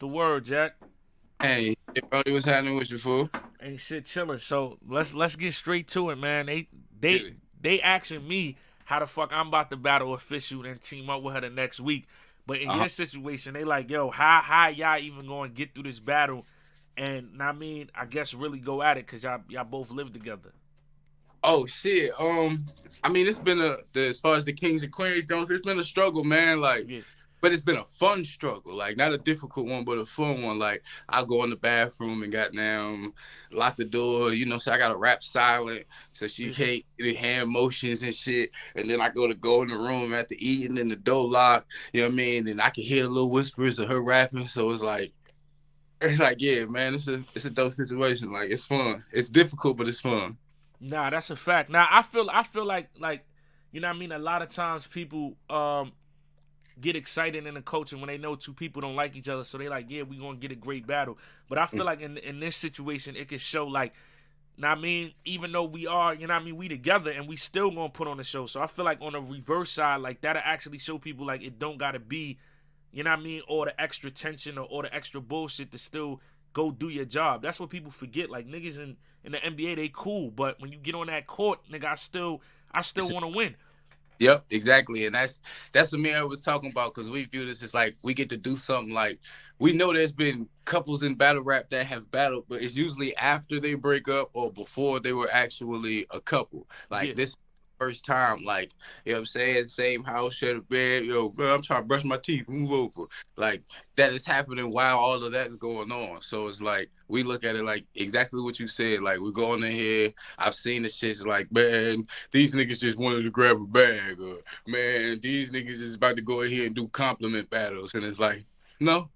The word, Jack. Hey, Brody, what's happening with you, fool? Ain't shit chilling. So let's get straight to it, man. They Get it. they asking me how the fuck I'm about to battle official and team up with her the next week. But in Uh-huh. your situation, they like, yo, how y'all even going to get through this battle? And I mean, I guess really go at it because y'all both live together. Oh shit. I mean, it's been as far as the Kings and Queens goes, it's been a struggle, man. Like, Yeah, but it's been a fun struggle. Like, not a difficult one, but a fun one. Like, I go in the bathroom and goddamn lock the door. So I gotta rap silent so she yeah, can't do the hand motions and shit. And then I go in the room after eating and the door lock. You know what I mean? And I can hear the little whispers of her rapping. So it's like. It's like, yeah, man, it's a dope situation. Like, it's fun. It's difficult, but it's fun. nah, that's a fact. Now I feel like you know what I mean. A lot of times people get excited in the coaching when they know two people don't like each other. So they like, yeah, we gonna get a great battle. But I feel like in this situation, it could show like, know what I mean, even though we are, you know what I mean, we together and we still gonna put on the show. So I feel like on the reverse side, like that'll actually show people like it don't gotta be, you know what I mean, all the extra tension or all the extra bullshit to still go do your job. That's what people forget. Like niggas in the NBA, they cool, but when you get on that court, nigga, I still wanna win. Yep, exactly, and that's what me and I was talking about because we view this as like we get to do something like we know there's been couples in battle rap that have battled, but it's usually after they break up or before they were actually a couple. Like Yeah. this first time, like what I'm saying, same house, share the bed. Yo, bro, I'm trying to brush my teeth, move over. Like that is happening while all of that's going on. So it's like we look at it like exactly what you said. Like we're going in here. I've seen the shits like, man, these niggas just wanted to grab a bag, or man, these niggas is about to go in here and do compliment battles, and it's like, no,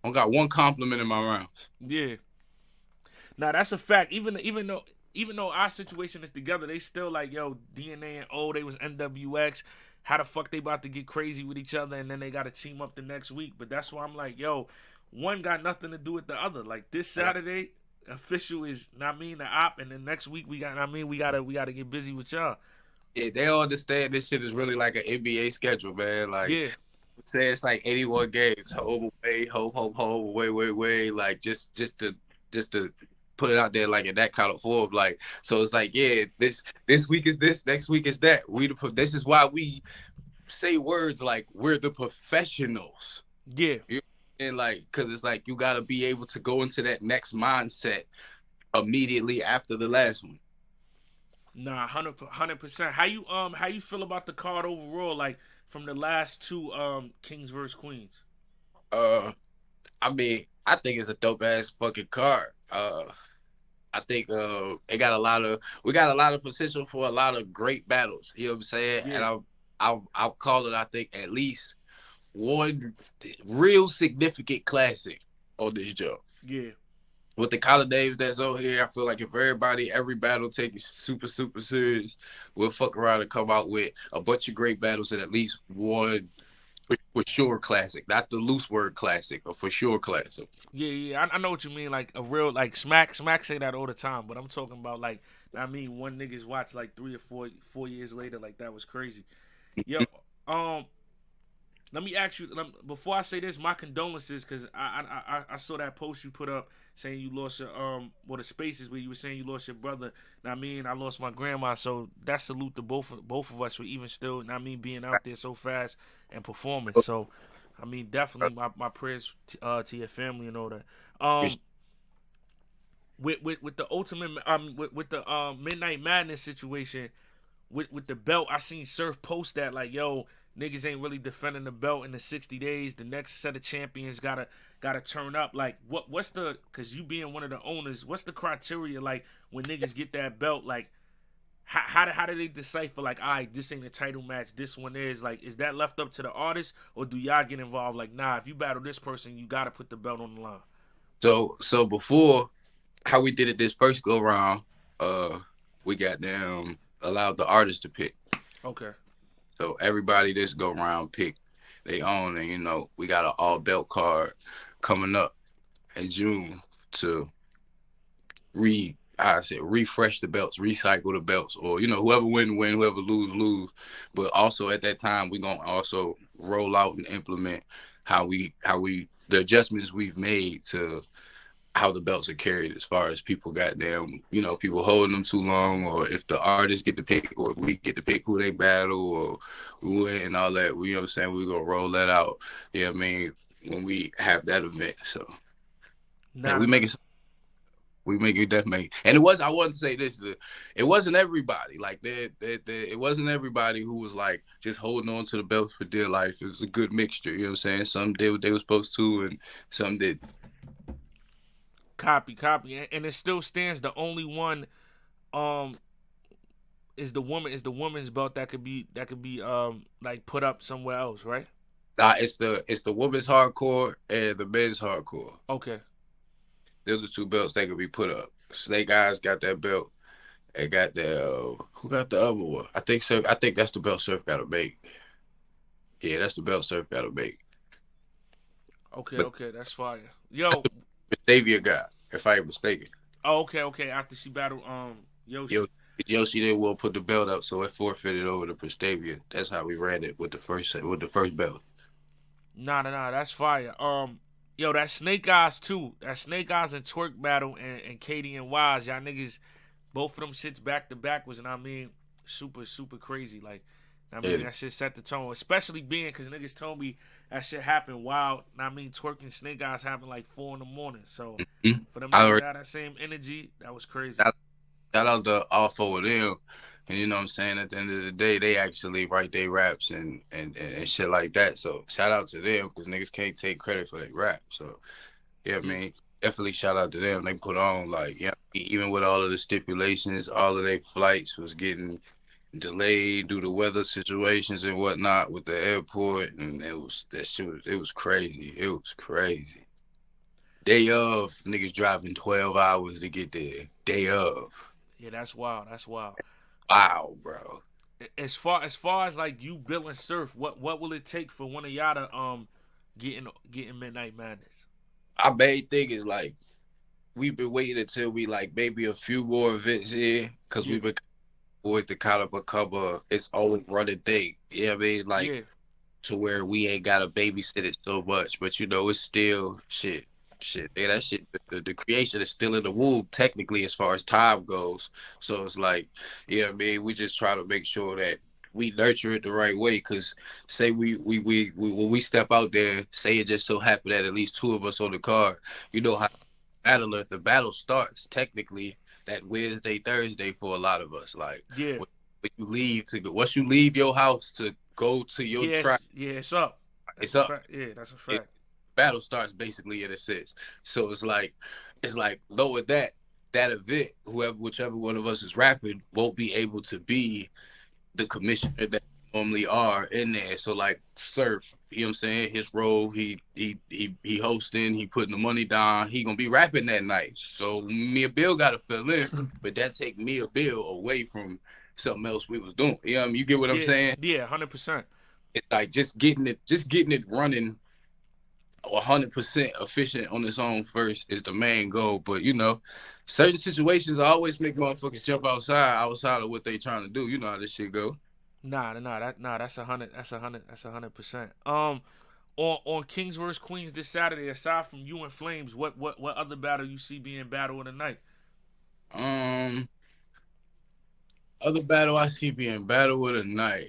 I got one compliment in my rounds. Yeah. Now that's a fact. Even though our situation is together, they still like, yo, DNA and O, they was NWX. How the fuck they about to get crazy with each other and then they gotta team up the next week? But that's why I'm like, yo, one got nothing to do with the other. Like this Saturday, official is not mean the op, and then next week we got I mean we gotta get busy with y'all. Yeah, they all understand this shit is really like an NBA schedule, man. Like, Yeah. say it's like 81 games, ho, way, ho, way, like just to put it out there like in that kind of form, like so it's like yeah, this week is this, next week is that. This is why we say words like we're the professionals. Yeah. You and like because it's like you got to be able to go into that next mindset immediately after the last one. Nah, 100%. How you feel about the card overall, like from the last two Kings versus Queens? Uh, I mean, I think it's a dope ass fucking card. I think it got a lot of we got a lot of potential for a lot of great battles. You know what I'm saying? And Yeah. I'll call it. I think at least one real significant classic on this job. Yeah. With the kind of names that's on here, I feel like if every battle take it super serious, we'll fuck around and come out with a bunch of great battles and at least one for sure classic, not the loose word classic, but for sure classic. Yeah, yeah, I know what you mean. Like a real, like Smack say that all the time. But I'm talking about like, I mean, one niggas watch like 3 or 4 years later, like that was crazy. Yo, um, let me ask you before I say this. My condolences, because I saw that post you put up saying you lost your well the spaces where you were saying you lost your brother. Now I mean I lost my grandma, so that salute to both of us for even still. And I mean being out there so fast and performing. So I mean definitely my prayers to your family and all that. With the ultimate with the midnight madness situation with the belt, I seen Surf post that like, yo, niggas ain't really defending the belt in the 60 days. The next set of champions gotta turn up. Like, what's the, cause you being one of the owners, what's the criteria like when niggas get that belt? Like, how do they decipher like, all right, this ain't a title match, this one is? Like, is that left up to the artist or do y'all get involved? Like, nah, if you battle this person, you gotta put the belt on the line. So before how we did it this first go round, uh, we got them allowed the artist to pick. Okay. So everybody this go round pick they own, and we got an all belt card coming up in June to I said refresh the belts, recycle the belts, or whoever win, whoever lose. But also at that time we gonna also roll out and implement how we the adjustments we've made to how the belts are carried, as far as people goddamn, people holding them too long, or if the artists get to pick, or if we get to pick who they battle, or who and all that. We, what I'm saying, we gonna roll that out. Yeah, I mean, when we have that event. So yeah, Nah, nah, nah. we make it definitely. And it was, I want to say this, it wasn't everybody like it wasn't everybody who was like just holding on to the belts for dear life. It was a good mixture. You know what I'm saying? Some did what they were supposed to, and some did. Copy, copy, and it still stands. The only one um is the woman's belt that could be like put up somewhere else, right? It's the women's hardcore and the men's hardcore. Okay, They're the two belts that could be put up. Snake Eyes got that belt. And got the who got the other one? I think Surf. I think that's the belt Surf got to make. Yeah, that's the belt Surf got to make. okay, But okay. That's fire. Yo, Batavia got, if I ain't mistaken. oh, okay, okay. After she battled Yo, Yoshi. Yoshi they will put the belt up, so it forfeited over to Prestavia. That's how we ran it with the first belt. Nah, nah, nah. That's fire. Yo, that Snake Eyes too. That Snake Eyes and Twerk battle and Katie and Wise. Y'all niggas, both of them shits back to back was, and I mean, super super crazy. Like, I mean, Yeah. that shit set the tone. Especially being because niggas told me that shit happened while, I mean, Twerk and Snake Eyes happened like 4 in the morning. So Mhm. for them I niggas already to have that same energy, that was crazy. shout, shout out to all four of them. And you know what I'm saying? At the end of the day, they actually write their raps and shit like that. So shout out to them because niggas can't take credit for their rap. So yeah, I Yeah, mean, definitely shout out to them. They put on like, yeah, even with all of the stipulations, all of their flights was getting delayed due to weather situations and whatnot with the airport, and it was crazy. It was crazy. Day of, niggas driving 12 hours to get there. Day of, yeah, that's wild. That's wild. wow, bro. As far as like you building Surf, what will it take for one of y'all to getting Midnight Madness? Our main thing is like we've been waiting until we like maybe a few more events here because Yeah, we've been with the kind of become its own running thing. You know what I mean? Like yeah, to where we ain't gotta babysit it so much. But it's still shit. Shit, man, that shit. The creation is still in the womb, technically, as far as time goes. So it's like, yeah, man, we just try to make sure that we nurture it the right way. Cause say we when we step out there, say it just so happened that at least two of us on the card, you know how the battle starts technically that Wednesday, Thursday for a lot of us. Like yeah. when you leave to go, once you leave your house to go to your track, Yes, yeah, it's up. That's it's a up. fact. Yeah, that's a It, fact. battle starts basically in a sense. So it's like knowing that event, whichever one of us is rapping, won't be able to be the commissioner that normally are in there. So like Surf, you know what I'm saying? His role, he hosting, he putting the money down, he gonna be rapping that night. So me and Bill gotta fill in, but that take me and Bill away from something else we was doing. You know what I mean? You get what I'm Yeah, saying? yeah, 100%. It's like just getting it running 100% efficient on its own first is the main goal. But certain situations always make motherfuckers jump outside of what they trying to do. You know how this shit go. Nah, that's 100. That's 100%. On Kings vs Queens this Saturday, aside from you and Flames, what other battle you see being battle of the night? Um, Other battle I see being battle with a night.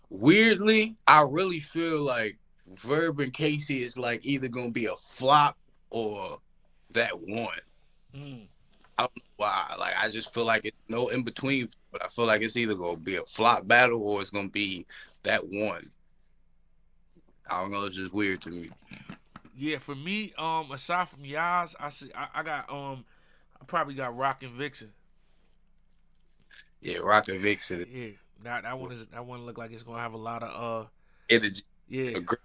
Weirdly, I really feel like Verb and Casey is like either gonna be a flop or that one. Mm, I don't know why. Like I just feel like it's no in between, but I feel like it's either gonna be a flop battle or it's gonna be that one. I don't know. It's just weird to me. yeah, for me, aside from Yaz, I got I probably got Rock and Vixen. Yeah, Rock and Vixen, Yeah, that one look like it's gonna have a lot of energy, yeah, a great,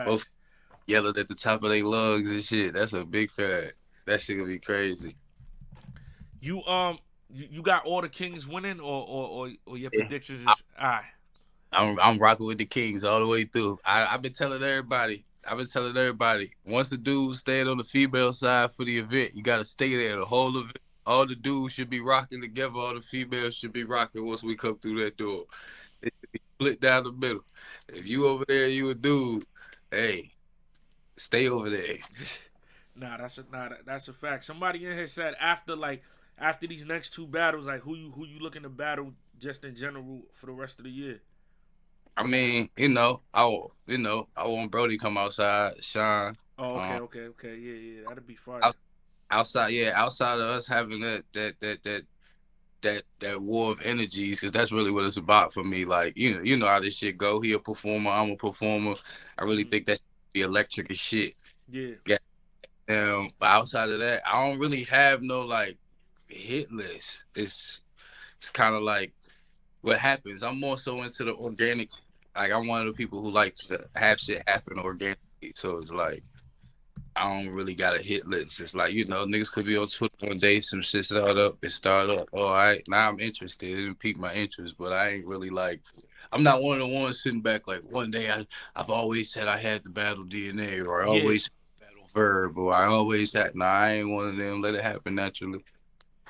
both facts. yelling at the top of their lungs and shit. That's a big fact. That shit gonna be crazy. You got all the Kings winning, or your Yeah. predictions is alright. I'm rocking with the Kings all the way through. I've been telling everybody. I've been telling everybody. Once the dudes stand on the female side for the event, you gotta stay there the whole event. All the dudes should be rocking together. All the females should be rocking once we come through that door. It should be split down the middle. If you over there, you a dude. Hey, stay over there. That's a fact. Somebody in here said after these next two battles, like who you looking to battle just in general for the rest of the year. I mean, I want Brody come outside, shine. Oh, okay, Um, okay, okay. Yeah, yeah, that'd be out- fire. outside, yeah, outside of us having that war of energies, because that's really what it's about for me. Like, you know how this shit go. He a performer, I'm a performer. I really Hmm. think that's the electric as shit. Yeah, Yeah. But outside of that, I don't really have no like hit list. It's kind of like what happens. I'm more so into the organic. Like I'm one of the people who like to have shit happen organically. So it's like I don't really got a hit list. It's like, niggas could be on Twitter one day, some shit start up. All right, now I'm interested. It didn't pique my interest, but I ain't really like. I'm not one of the ones sitting back like one day I've always said I had the battle DNA or I yeah. always battle verb or I always had. Nah, I ain't one of them. Let it happen naturally.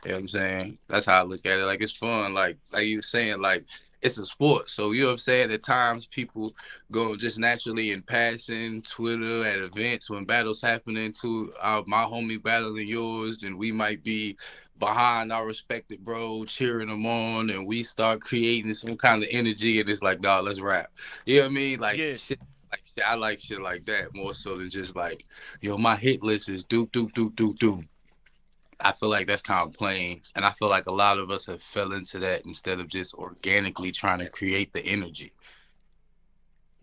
You know what I'm saying? That's how I look at it. Like it's fun. Like you were saying, like it's a sport. So you know what I'm saying? At times people go just naturally in passing, Twitter at events when battles happening to my homie battling yours, and we might be behind our respected bro, cheering them on, and we start creating some kind of energy, and it's like, dog, let's rap. You know what I mean? Yeah. Like shit, I like shit like that more so than just like, yo, my hit list is do do do do do. I feel like that's kind of plain, and I feel like a lot of us have fell into that instead of just organically trying to create the energy.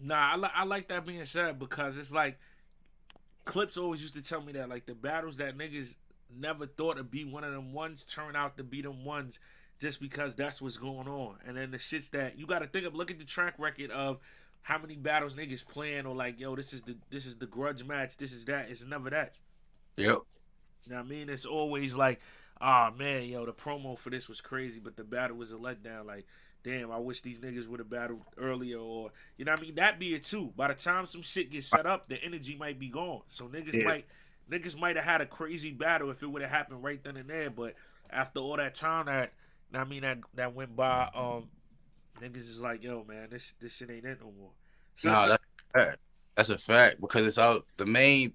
Nah, I like that being said because it's like Clips always used to tell me that like the battles that niggas never thought to be one of them ones turn out to be them ones just because that's what's going on. And then the shits that you got to think of, look at the track record of how many battles niggas playing or like, yo, this is the grudge match, this is that. It's never that. Yep. You know what I mean? It's always like, ah, man, yo, the promo for this was crazy, but the battle was a letdown. Like, damn, I wish these niggas would have battled earlier, or you know what I mean? That be it too. By the time some shit gets set up, the energy might be gone. So Yeah. niggas might have had a crazy battle if it would have happened right then and there. But after all that time that you know what I mean that went by, niggas is like, yo, man, this shit ain't it no more. No, that's a fact. That's a fact because it's all the main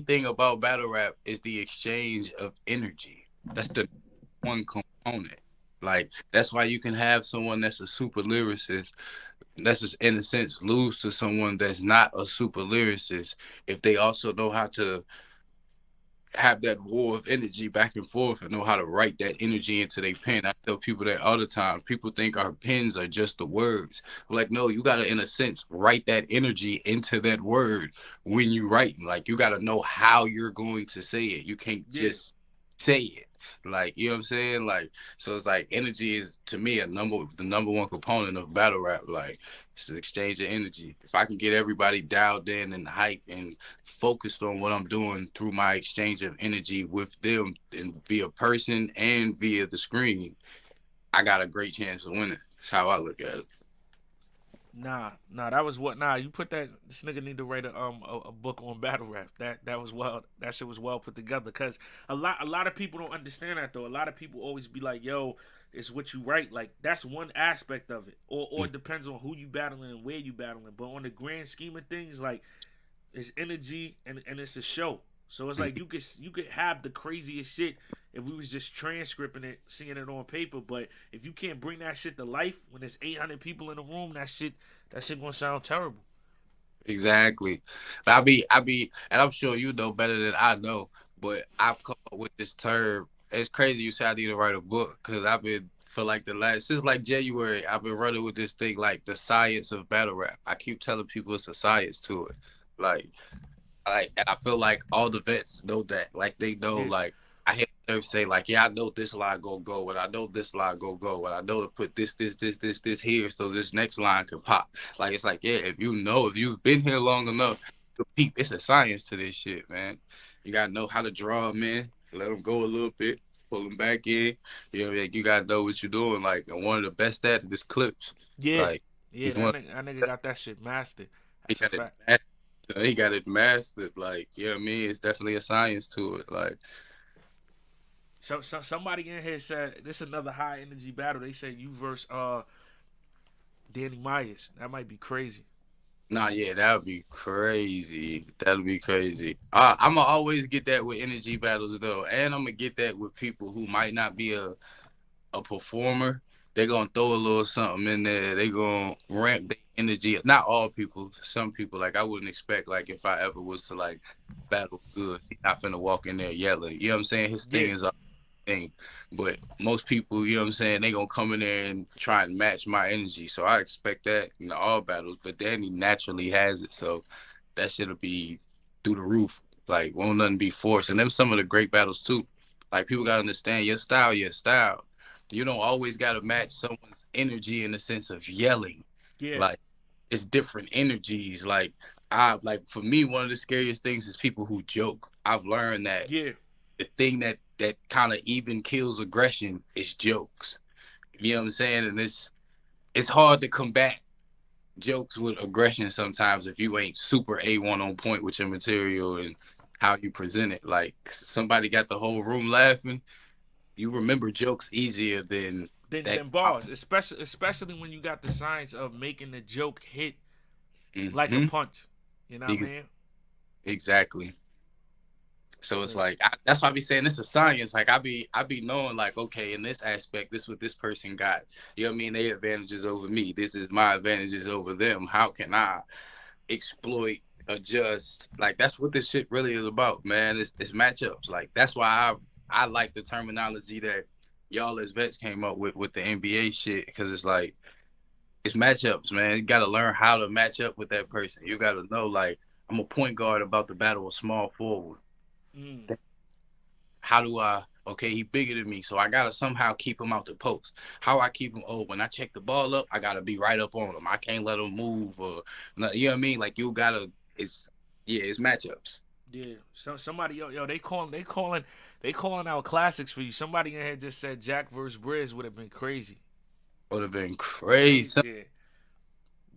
thing about battle rap is the exchange of energy. That's the one component. Like that's why you can have someone that's a super lyricist that's just in a sense lose to someone that's not a super lyricist if they also know how to have that war of energy back and forth and know how to write that energy into their pen. I tell people that all the time. People think our pens are just the words. Like, no, you gotta, in a sense, write that energy into that word when you write. Like, you gotta know how you're going to say it. You can't Yeah. just say it. Like, you know what I'm saying? Like, so it's like energy is to me the number one component of battle rap. Like, it's an exchange of energy. If I can get everybody dialed in and hyped and focused on what I'm doing through my exchange of energy with them and via person and via the screen, I got a great chance of winning. That's how I look at it. That was what. Nah, you put that. This nigga need to write a book on battle rap. That was well. That shit was well put together. Cause a lot of people don't understand that though. A lot of people always be like, yo, it's what you write. Like that's one aspect of it, or it depends on who you battling and where you battling. But on the grand scheme of things, like it's energy and it's a show. So it's like you could have the craziest shit if we was just transcripting it, seeing it on paper. But if you can't bring that shit to life when there's 800 people in the room, that shit gonna sound terrible. Exactly. But and I'm sure you know better than I know, but I've come up with this term. It's crazy you said I need to write a book because I've been for like the last since like January, I've been running with this thing like the science of battle rap. I keep telling people it's a science to it. Like and I feel like all the vets know that. Like they know, Yeah, like I hear them say, like, yeah, I know this line gonna go, and I know this line gonna go, and I know to put this here, so this next line can pop. Like it's like, yeah, if you've been here long enough, to peep, it's a science to this shit, man. You gotta know how to draw them in, let them go a little bit, pull them back in. You know, like, you gotta know what you're doing. Like, and one of the best at it is clips. yeah, Like, yeah. he's That one. nigga, that nigga got that shit mastered. He That's a got it. fact. He got it mastered. Like, you know what I mean? It's definitely a science to it. Like, So somebody in here said this is another high energy battle. They said you versus Danny Myers. That might be crazy. Nah, yeah, that would be crazy. That'd be crazy. I'm gonna always get that with energy battles though, and I'm gonna get that with people who might not be a performer. They're gonna throw a little something in there. They gonna ramp the energy. Not all people. Some people, like I wouldn't expect, like if I ever was to like battle good, he's not finna walk in there yelling. You know what I'm saying? His thing Yeah, is thing. But most people, you know what I'm saying, they gonna come in there and try and match my energy. So I expect that in all battles. But then he naturally has it. So that shit'll be through the roof. Like won't nothing be forced. And them some of the great battles too. Like people gotta understand your style, your style. You don't always gotta match someone's energy in the sense of yelling. yeah, Like it's different energies. Like for me, one of the scariest things is people who joke. I've learned that yeah, the thing that kind of even kills aggression is jokes. You know what I'm saying? And it's hard to combat jokes with aggression sometimes if you ain't super A1 on point with your material and how you present it. Like somebody got the whole room laughing, you remember jokes easier than that. than bars, especially when you got the science of making the joke hit like a Mm-hmm. punch. You know what I mean? Exactly. So it's Yeah, like that's why I be saying this is science. Like I be knowing like okay in this aspect this what this person got. You know what I mean? They advantages over me. This is my advantages over them. How can I exploit, adjust? Like that's what this shit really is about, man. It's matchups. Like that's why I like the terminology that y'all as vets came up with the NBA shit because it's like it's matchups, man. You got to learn how to match up with that person. You got to know like I'm a point guard about to battle a small forward. mm, How do I? Okay, he bigger than me, so I gotta somehow keep him out the post. How I keep him? Oh, when I check the ball up, I gotta be right up on him. I can't let him move, or you know what I mean. Like you gotta. It's yeah, it's matchups. yeah. So somebody, yo, they calling out classics for you. Somebody in here just said Jack versus Briz would have been crazy, Would have been crazy. crazy. Yeah,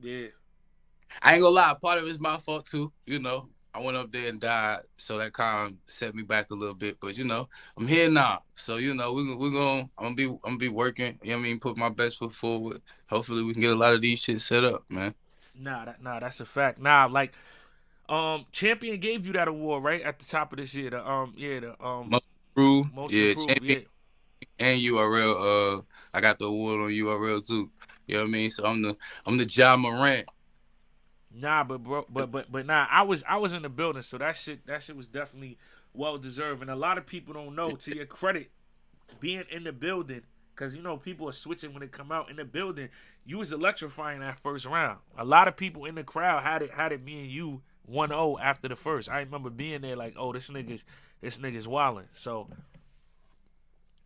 yeah. I ain't gonna lie, part of it's my fault too. I went up there and died, so that kind of set me back a little bit. But I'm here now, so we're gonna I'm gonna be working. You know what I mean? Put my best foot forward. Hopefully, we can get a lot of these shit set up, man. Nah, that's a fact. Nah, like champion gave you that award right at the top of this year. The Most improved, most yeah, improved. champion Yeah. and URL. I got the award on URL too. You know what I mean? So I'm the John Morant. Nah, but bro, but nah. I was in the building, so that shit was definitely well deserved. And a lot of people don't know. To your credit, being in the building, because people are switching when they come out in the building. You was electrifying that first round. A lot of people in the crowd had it me and you 1-0 after the first. I remember being there like, oh, this nigga's wilding. So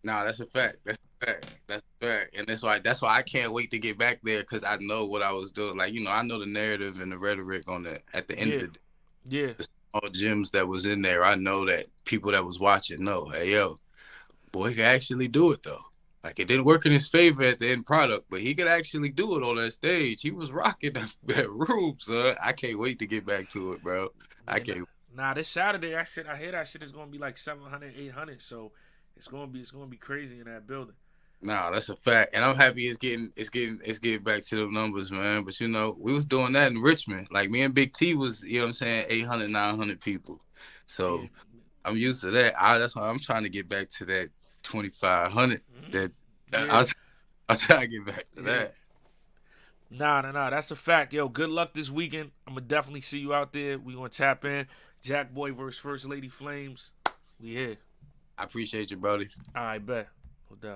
Nah, that's a fact. That's a fact. That's a fact. And that's why I can't wait to get back there because I know what I was doing. Like, I know the narrative and the rhetoric on the at the end of yeah, the day. yeah, The small gems that was in there. I know that people that was watching know, hey yo, boy, he can actually do it though. Like it didn't work in his favor at the end product, but he could actually do it on that stage. He was rocking that room, son. I can't wait to get back to it, bro. I yeah. can't. Nah, this Saturday, I hear that shit is gonna be like 700, 800. So it's gonna be crazy in that building. Nah, that's a fact, and I'm happy it's getting back to the numbers, man. But we was doing that in Richmond. Like me and Big T was, what I'm saying, 800, 900 people. Yeah, So I'm used to that. That's why I'm trying to get back to that 2,500. That I yeah, was, I'm trying to get back to yeah. that. Nah. That's a fact. Yo, good luck this weekend. I'm gonna definitely see you out there. We gonna tap in. Jackboy versus First Lady Flames. We here. I appreciate you, brother. All right, bet.